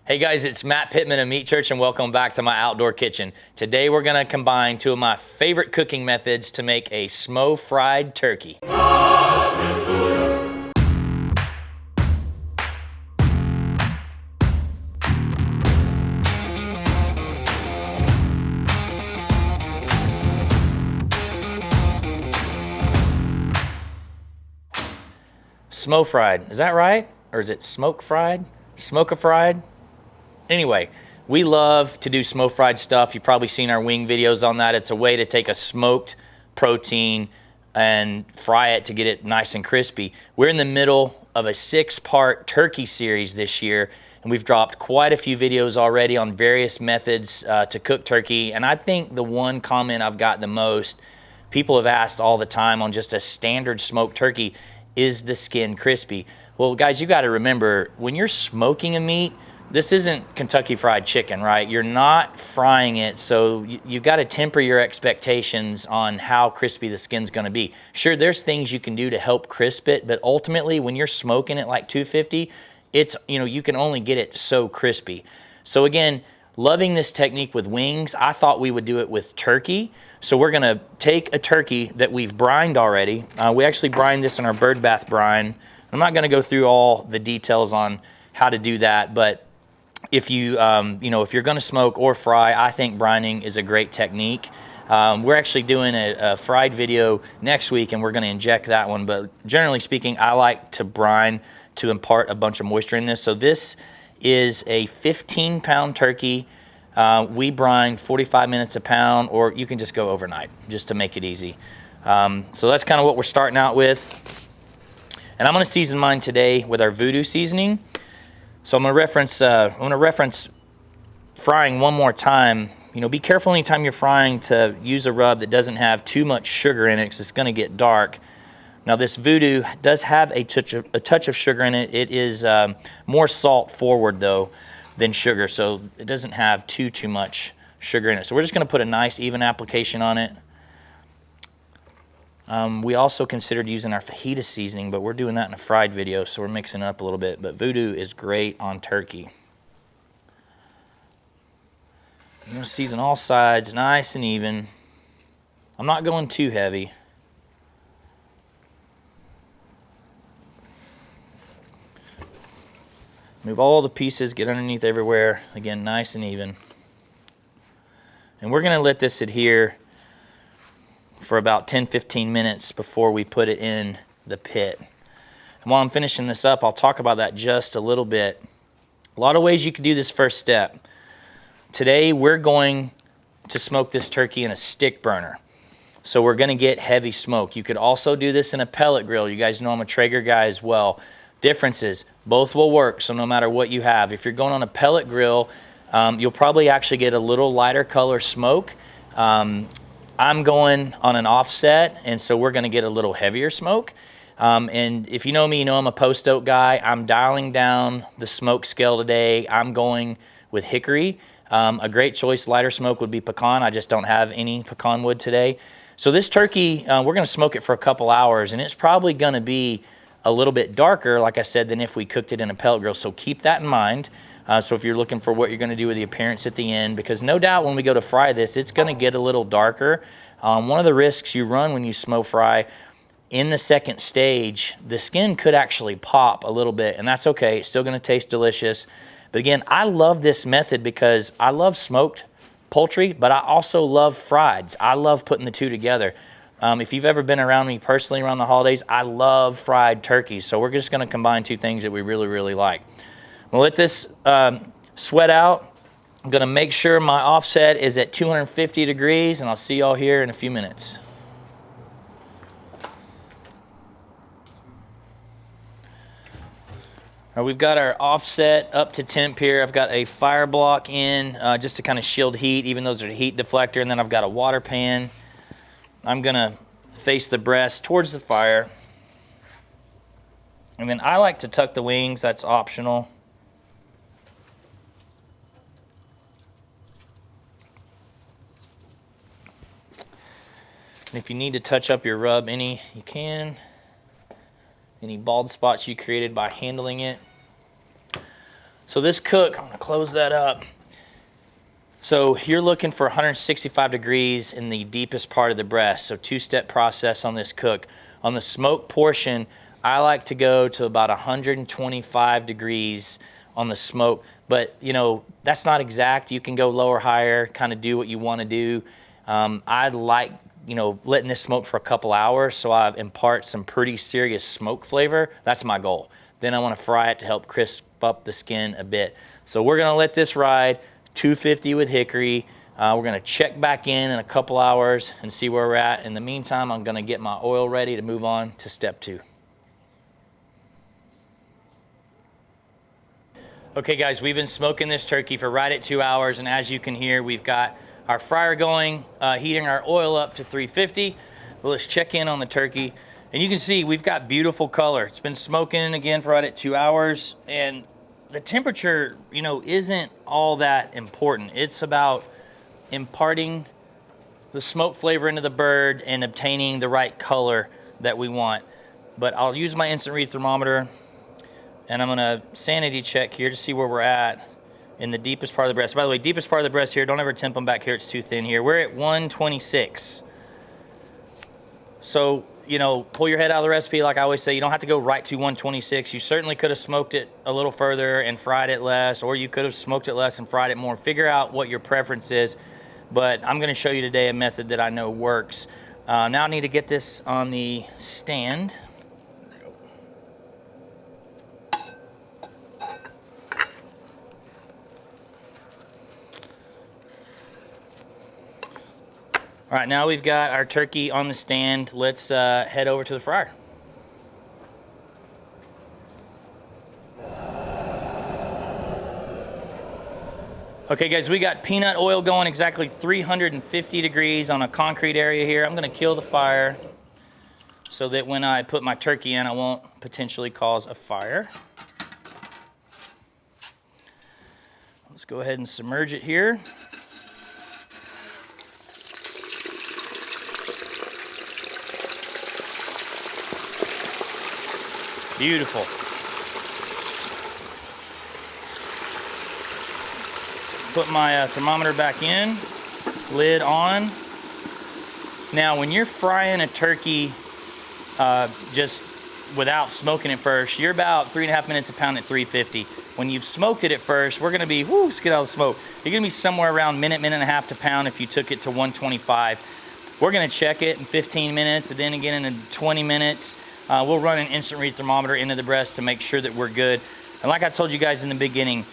Hey guys, it's Matt Pittman of Meat Church and welcome back to my outdoor kitchen. Today we're gonna combine two of my favorite cooking methods to make a smo fried turkey. Smo fried, is that right? Or is it smoke fried? Smoke fried? Anyway, we love to do smoke fried stuff. You've probably seen our wing videos on that. It's a way to take a smoked protein and fry it to get it nice and crispy. We're in the middle of a 6-part turkey series this year, and we've dropped quite a few videos already on various methods to cook turkey. And I think the one comment I've got the most, people have asked all the time on just a standard smoked turkey, is the skin crispy? Well, guys, you got to remember, when you're smoking a meat, this isn't Kentucky Fried Chicken, right? You're not frying it, so you got to temper your expectations on how crispy the skin's gonna be. Sure, there's things you can do to help crisp it, but ultimately, when you're smoking it like 250, it's, you can only get it so crispy. So again, loving this technique with wings, I thought we would do it with turkey. So we're gonna take a turkey that we've brined already. We actually brined this in our bird bath brine. I'm not gonna go through all the details on how to do that, but if you, if you're gonna smoke or fry, I think brining is a great technique. We're actually doing a fried video next week and we're gonna inject that one, but generally speaking, I like to brine to impart a bunch of moisture in this. So this is a 15-pound turkey. We brine 45 minutes a pound, or you can just go overnight just to make it easy. So that's kind of what we're starting out with. And I'm gonna season mine today with our Voodoo seasoning. So I'm gonna reference frying one more time. Be careful anytime you're frying to use a rub that doesn't have too much sugar in it, because it's gonna get dark. Now this Voodoo does have a touch of sugar in it. It is more salt forward though than sugar, so it doesn't have too much sugar in it. So we're just gonna put a nice even application on it. We also considered using our fajita seasoning, but we're doing that in a fried video, so we're mixing it up a little bit. But Voodoo is great on turkey. I'm gonna season all sides nice and even. I'm not going too heavy. Move all the pieces, get underneath everywhere. Again, nice and even. And we're gonna let this adhere for about 10-15 minutes before we put it in the pit. And while I'm finishing this up, I'll talk about that just a little bit. A lot of ways you could do this first step. Today we're going to smoke this turkey in a stick burner. So we're gonna get heavy smoke. You could also do this in a pellet grill. You guys know I'm a Traeger guy as well. Differences, both will work, so no matter what you have. If you're going on a pellet grill, you'll probably actually get a little lighter color smoke. I'm going on an offset, and so we're gonna get a little heavier smoke. And if you know me, you know I'm a post oak guy. I'm dialing down the smoke scale today. I'm going with hickory. A great choice, lighter smoke, would be pecan. I just don't have any pecan wood today. So this turkey, we're gonna smoke it for a couple hours, and it's probably gonna be a little bit darker, like I said, than if we cooked it in a pellet grill. So keep that in mind. So if you're looking for what you're gonna do with the appearance at the end, because no doubt when we go to fry this, it's gonna get a little darker. One of the risks you run when you smoke fry, in the second stage, the skin could actually pop a little bit, and that's okay. It's still gonna taste delicious. But again, I love this method because I love smoked poultry, but I also love frieds. I love putting the two together. If you've ever been around me personally around the holidays, I love fried turkeys. So we're just gonna combine two things that we really, really like. We'll let this sweat out. I'm gonna make sure my offset is at 250 degrees, and I'll see y'all here in a few minutes. All right, we've got our offset up to temp here. I've got a fire block in just to kind of shield heat, even though there's a heat deflector, and then I've got a water pan. I'm gonna face the breast towards the fire. And then I like to tuck the wings, that's optional. And if you need to touch up your rub you can. Any bald spots you created by handling it. So this cook, I'm gonna close that up. So you're looking for 165 degrees in the deepest part of the breast. So two-step process on this cook. On the smoke portion, I like to go to about 125 degrees on the smoke, but you know, that's not exact. You can go lower, higher, kind of do what you want to do. I like, you know, letting this smoke for a couple hours so I impart some pretty serious smoke flavor. That's my goal. Then I want to fry it to help crisp up the skin a bit. So we're gonna let this ride 250 with hickory. We're gonna check back in a couple hours and see where we're at. In the meantime, I'm gonna get my oil ready to move on to step 2. Okay guys, we've been smoking this turkey for right at 2 hours, and as you can hear, we've got our fryer going, heating our oil up to 350. Well, let's check in on the turkey. And you can see we've got beautiful color. It's been smoking again for right at 2 hours, and the temperature, you know, isn't all that important. It's about imparting the smoke flavor into the bird and obtaining the right color that we want. But I'll use my instant read thermometer, and I'm gonna sanity check here to see where we're at in the deepest part of the breast. By the way, deepest part of the breast here, don't ever temp them back here, it's too thin here. We're at 126. So, you know, pull your head out of the recipe. Like I always say, you don't have to go right to 126. You certainly could have smoked it a little further and fried it less, or you could have smoked it less and fried it more. Figure out what your preference is. But I'm gonna show you today a method that I know works. Now I need to get this on the stand. All right, now we've got our turkey on the stand. Let's head over to the fryer. Okay guys, we got peanut oil going exactly 350 degrees on a concrete area here. I'm gonna kill the fire so that when I put my turkey in, I won't potentially cause a fire. Let's go ahead and submerge it here. Beautiful. Put my thermometer back in, lid on. Now, when you're frying a turkey just without smoking it first, you're about 3.5 minutes a pound at 350. When you've smoked it at first, we're gonna be, let's get out of the smoke. You're gonna be somewhere around minute and a half to pound if you took it to 125. We're gonna check it in 15 minutes, and then again in 20 minutes. We'll run an instant read thermometer into the breast to make sure that we're good. And like I told you guys in the beginning,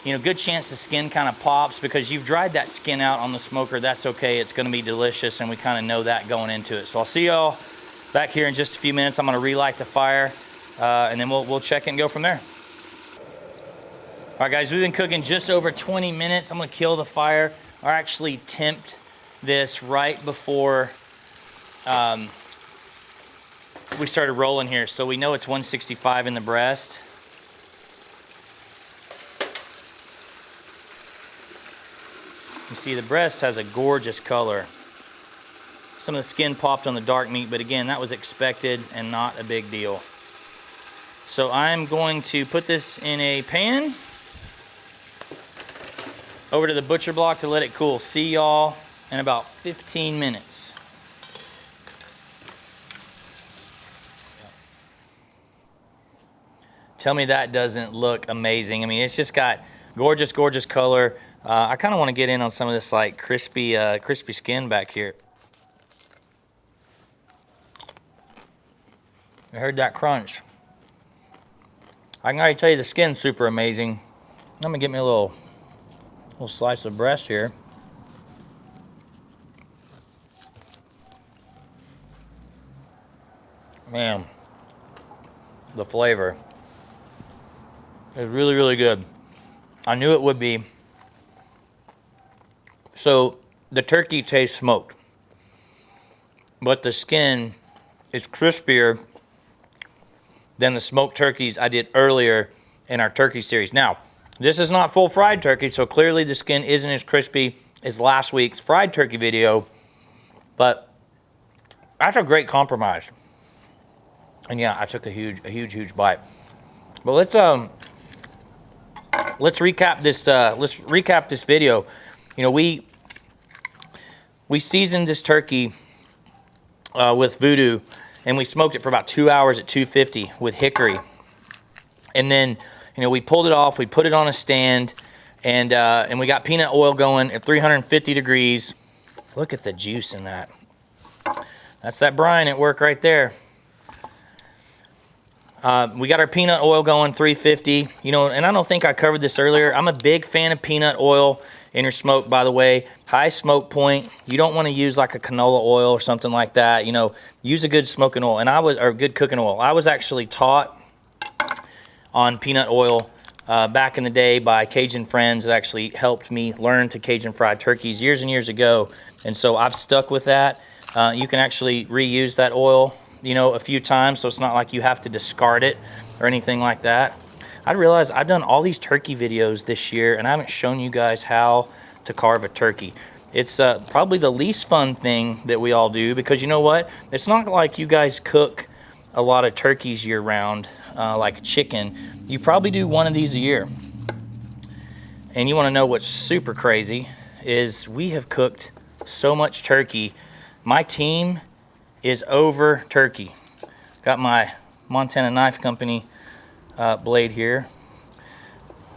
you know, good chance the skin kind of pops because you've dried that skin out on the smoker. That's okay, it's gonna be delicious, and we kind of know that going into it. So I'll see y'all back here in just a few minutes. I'm gonna relight the fire, and then we'll check it and go from there. All right guys, we've been cooking just over 20 minutes. I'm gonna kill the fire. I actually temped this right before we started rolling here, so we know it's 165 in the breast. You see the breast has a gorgeous color. Some of the skin popped on the dark meat, but again, that was expected and not a big deal. So I'm going to put this in a pan, over to the butcher block to let it cool. See y'all in about 15 minutes. Tell me that doesn't look amazing. I mean, it's just got gorgeous, gorgeous color. I kind of want to get in on some of this like crispy skin back here. I heard that crunch. I can already tell you the skin's super amazing. I'm gonna get me a little slice of breast here. Man, the flavor is really, really good. I knew it would be. So the turkey tastes smoked, but the skin is crispier than the smoked turkeys I did earlier in our turkey series. Now, this is not full fried turkey, so clearly the skin isn't as crispy as last week's fried turkey video, but that's a great compromise. And yeah, I took a huge bite. But let's let's recap this video. You know, we seasoned this turkey with Voodoo, and we smoked it for about 2 hours at 250 with hickory. And then, you know, we pulled it off, we put it on a stand, and we got peanut oil going at 350 degrees. Look at the juice in that. That's that brine at work right there. We got our peanut oil going, 350. You know, and I don't think I covered this earlier. I'm a big fan of peanut oil in your smoke, by the way. High smoke point. You don't want to use like a canola oil or something like that. You know, use a good smoking oil, or good cooking oil. I was actually taught on peanut oil back in the day by Cajun friends that actually helped me learn to Cajun fried turkeys years and years ago. And so I've stuck with that. You can actually reuse that oil, you know, a few times, so it's not like you have to discard it or anything like that. I realized I've done all these turkey videos this year and I haven't shown you guys how to carve a turkey. It's probably the least fun thing that we all do, because you know what? It's not like you guys cook a lot of turkeys year round like chicken. You probably do one of these a year. And you want to know what's super crazy is we have cooked so much turkey. My team is over turkey. Got my Montana Knife Company blade here,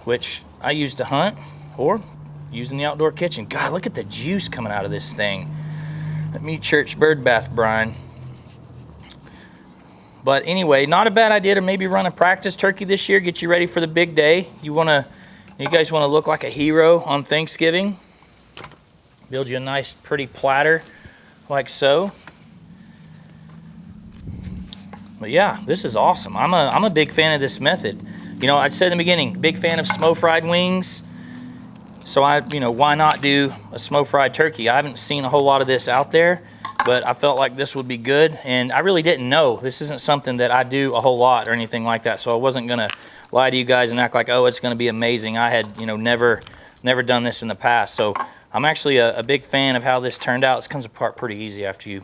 which I use to hunt or use in the outdoor kitchen. God, look at the juice coming out of this thing. That Meat Church bird bath brine. But anyway, not a bad idea to maybe run a practice turkey this year, get you ready for the big day. You guys want to look like a hero on Thanksgiving. Build you a nice pretty platter like so. But yeah, this is awesome. I'm a big fan of this method. You know, I said in the beginning, big fan of smoke fried wings. So why not do a smoke fried turkey? I haven't seen a whole lot of this out there, but I felt like this would be good. And I really didn't know. This isn't something that I do a whole lot or anything like that. So I wasn't gonna lie to you guys and act like, oh, it's gonna be amazing. I had, never done this in the past. So I'm actually a big fan of how this turned out. This comes apart pretty easy after you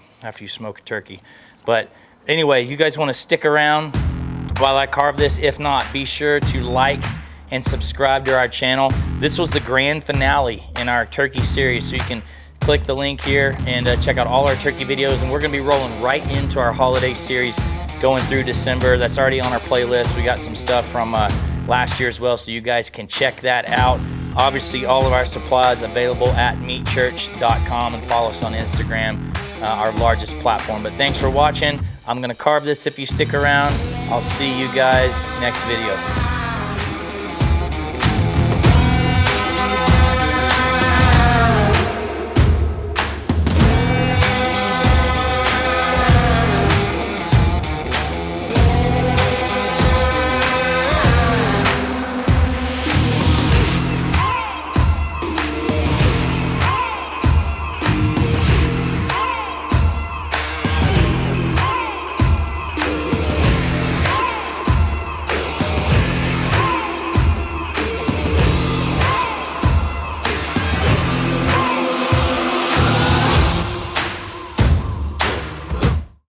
smoke a turkey. But anyway, you guys want to stick around while I carve this? If not, be sure to like and subscribe to our channel. This was the grand finale in our turkey series, so you can click the link here and check out all our turkey videos. And we're gonna be rolling right into our holiday series going through December. That's already on our playlist. We got some stuff from last year as well, so you guys can check that out. Obviously, all of our supplies available at meatchurch.com, and follow us on Instagram, our largest platform. But thanks for watching. I'm gonna carve this if you stick around. I'll see you guys next video.